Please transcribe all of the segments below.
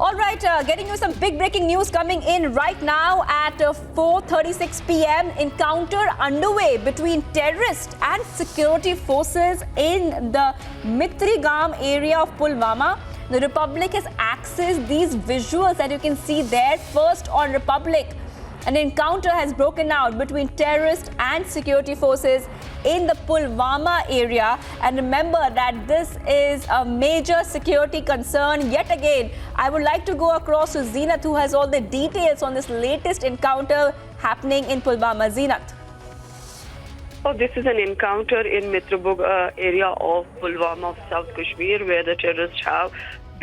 All right, getting you some big breaking news coming in right now at 4:36 p.m. Encounter underway between terrorists and security forces in the Mitrigam area of Pulwama. The Republic has accessed these visuals that you can see there. First on Republic, an encounter has broken out between terrorists and security forces in the Pulwama area. And remember that this is a major security concern. Yet again, I would like to go across to Zeenat, who has all the details on this latest encounter happening in Pulwama. Zeenat. Oh, this is an encounter in Mitrigam area of Pulwama of South Kashmir, where the terrorists have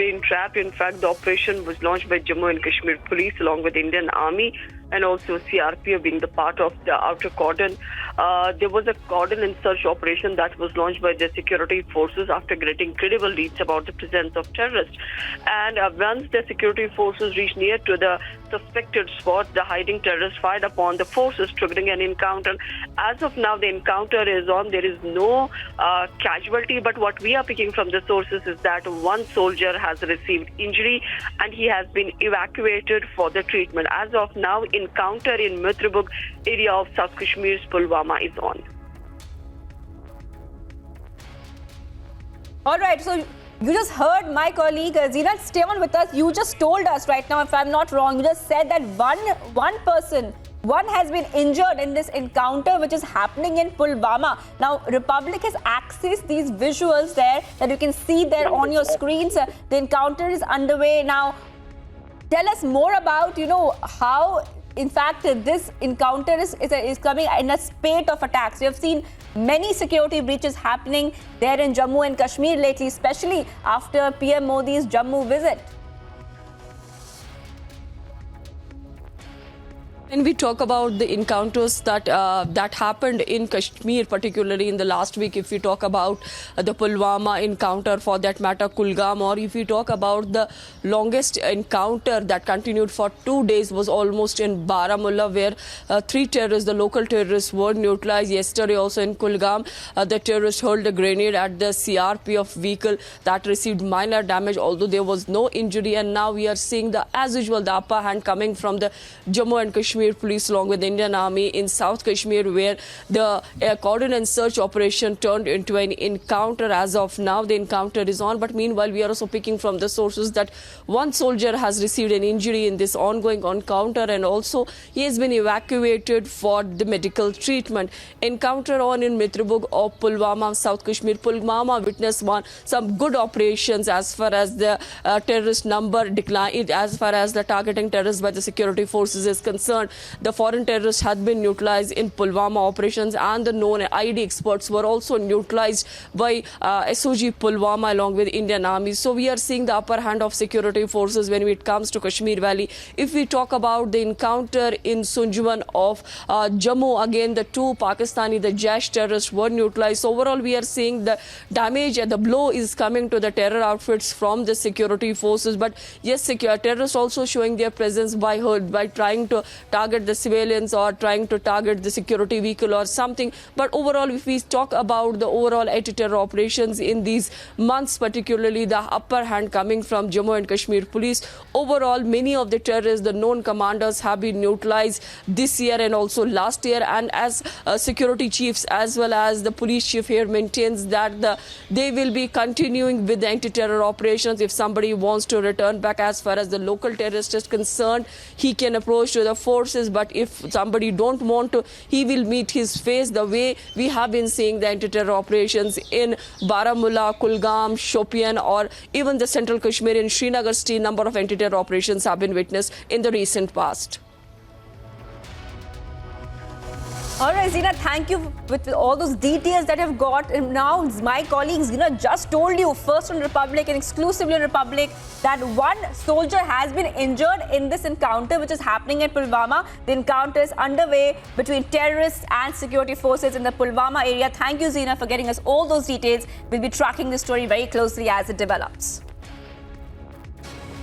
been trapped. In fact, the operation was launched by Jammu and Kashmir Police along with Indian Army and also CRPF being the part of the outer cordon. There was a cordon and search operation that was launched by the security forces after getting credible leads about the presence of terrorists. And once the security forces reached near to the suspected spot, the hiding terrorists fired upon the forces, triggering an encounter. As of now, the encounter is on. There is no casualty, but what we are picking from the sources is that one soldier has received injury and he has been evacuated for the treatment. As of now, encounter in Mitrigam area of South Kashmir's Pulwama is on. All right, so you just heard my colleague Zeenat. Stay on with us. You just told us right now, if I'm not wrong, you just said that one has been injured in this encounter which is happening in Pulwama. Now, Republic has accessed these visuals there that you can see there on your screens. The encounter is underway now. Tell us more about, how, in fact, this encounter is coming in a spate of attacks. We have seen many security breaches happening there in Jammu and Kashmir lately, especially after PM Modi's Jammu visit. When we talk about the encounters that happened in Kashmir, particularly in the last week, if we talk about the Pulwama encounter, for that matter, Kulgam, or if we talk about the longest encounter that continued for 2 days was almost in Baramulla, where 3 terrorists, the local terrorists, were neutralized. Yesterday also in Kulgam, the terrorists hurled a grenade at the CRPF vehicle that received minor damage, although there was no injury. And now we are seeing, as usual, the upper hand coming from the Jammu and Kashmir Police along with Indian Army in South Kashmir, where the cordon and search operation turned into an encounter. As of now, the encounter is on, but meanwhile we are also picking from the sources that one soldier has received an injury in this ongoing encounter, and also he has been evacuated for the medical treatment. Encounter on in Mitrigam of Pulwama, South Kashmir. Pulwama witnessed some good operations as far as the terrorist number decline, as far as the targeting terrorists by the security forces is concerned. The foreign terrorists had been neutralized in Pulwama operations, and the known ID experts were also neutralized by SOG Pulwama along with Indian Army. So we are seeing the upper hand of security forces when it comes to Kashmir Valley. If we talk about the encounter in Sunjwan of Jammu, again the 2 Pakistani, the Jaish terrorists, were neutralized. So overall we are seeing the damage and the blow is coming to the terror outfits from the security forces. But yes, terrorists also showing their presence by trying to target the civilians or trying to target the security vehicle or something. But overall, if we talk about the overall anti-terror operations in these months, particularly the upper hand coming from Jammu and Kashmir Police, overall many of the terrorists, the known commanders, have been neutralized this year and also last year. And as security chiefs as well as the police chief here maintains that they will be continuing with the anti-terror operations. If somebody wants to return back, as far as the local terrorist is concerned, he can approach to the forces, but if somebody don't want to, he will meet his face, the way we have been seeing the anti-terror operations in Baramulla, Kulgam, Shopian, or even the central Kashmir in Srinagar. Still, number of anti-terror operations have been witnessed in the recent past. All right, Zeenat, thank you with all those details that you've got. And now my colleagues, just told you first on Republic and exclusively on Republic that one soldier has been injured in this encounter which is happening at Pulwama. The encounter is underway between terrorists and security forces in the Pulwama area. Thank you, Zeenat, for getting us all those details. We'll be tracking this story very closely as it develops.